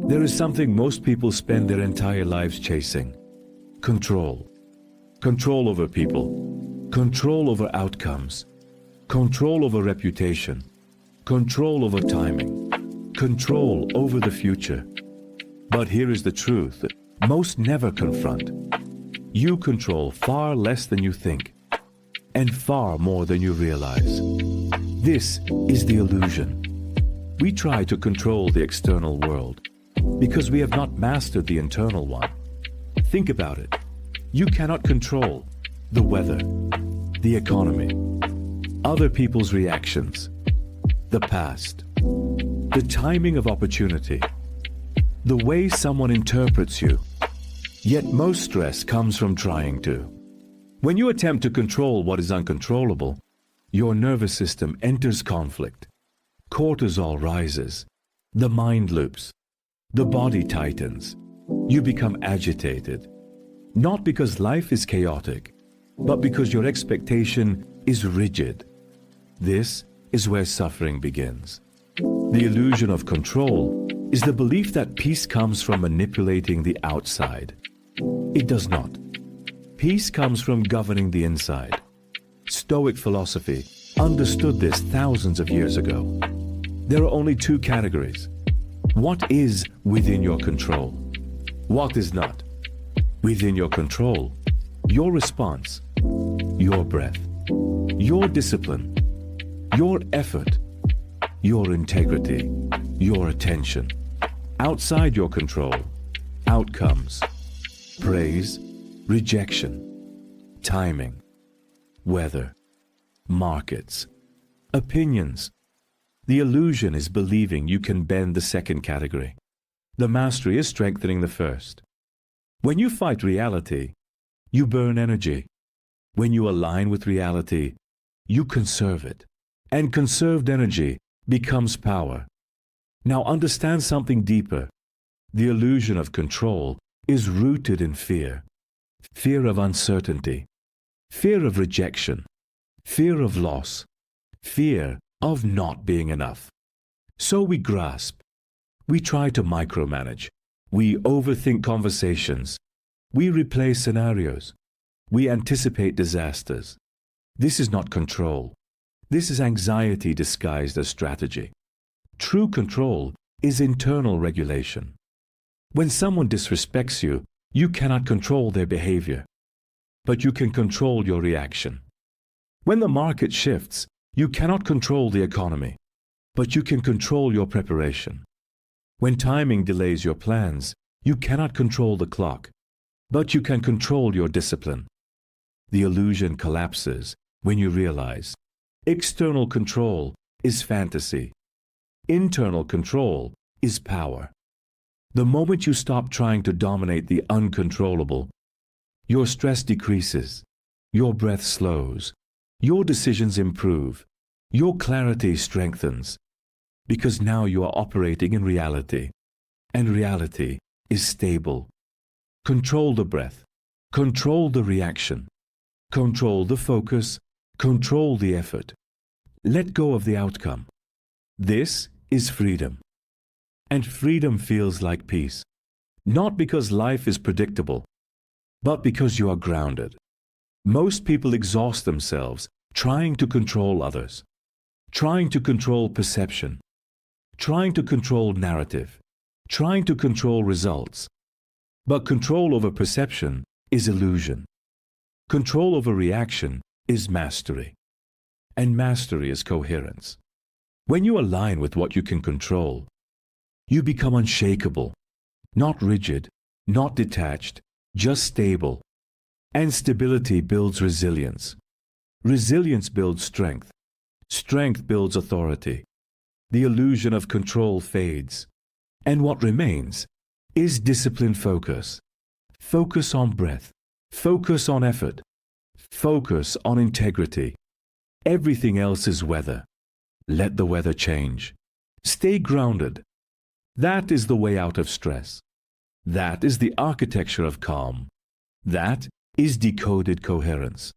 There is something most people spend their entire lives chasing: control. Control over people, control over outcomes, control over reputation, control over timing, control over the future. But here is the truth that most never confront. You control far less than you think, and far more than you realize. This is the illusion. We try to control the external world because we have not mastered the internal one. Think about it. You cannot control the weather, the economy, other people's reactions, the past, the timing of opportunity, the way someone interprets you. Yet most stress comes from trying to. When you attempt to control what is uncontrollable, your nervous system enters conflict. Cortisol rises, the mind loops, the body tightens. You become agitated, not because life is chaotic, but because your expectation is rigid. This is where suffering begins. The illusion of control is the belief that peace comes from manipulating the outside. It does not. Peace comes from governing the inside. Stoic philosophy understood this thousands of years ago. There are only two categories. What is within your control? What is not? Within your control, your response, your breath, your discipline, your effort, your integrity, your attention. Outside your control, outcomes, praise, rejection, timing, weather, markets, opinions. The illusion is believing you can bend the second category. The mastery is strengthening the first. When you fight reality, you burn energy. When you align with reality, you conserve it. And conserved energy becomes power. Now understand something deeper. The illusion of control is rooted in fear. Fear of uncertainty, fear of rejection, fear of loss, fear of not being enough. So we grasp. We try to micromanage. We overthink conversations. We replay scenarios. We anticipate disasters. This is not control. This is anxiety disguised as strategy. True control is internal regulation. When someone disrespects you, you cannot control their behavior, but you can control your reaction. When the market shifts, you cannot control the economy, but you can control your preparation. When timing delays your plans, you cannot control the clock, but you can control your discipline. The illusion collapses when you realize external control is fantasy. Internal control is power. The moment you stop trying to dominate the uncontrollable, your stress decreases, your breath slows, your decisions improve, your clarity strengthens, because now you are operating in reality, and reality is stable. Control the breath, control the reaction, control the focus, control the effort. Let go of the outcome. This is freedom. And freedom feels like peace, not because life is predictable, but because you are grounded. Most people exhaust themselves trying to control others, trying to control perception, trying to control narrative, trying to control results. But control over perception is illusion. Control over reaction is mastery. And mastery is coherence. When you align with what you can control, you become unshakable, not rigid, not detached, just stable. And stability builds resilience. Resilience builds strength. Strength builds authority. The illusion of control fades. And what remains is disciplined focus. Focus on breath. Focus on effort. Focus on integrity. Everything else is weather. Let the weather change. Stay grounded. That is the way out of stress. That is the architecture of calm. That is decoded coherence.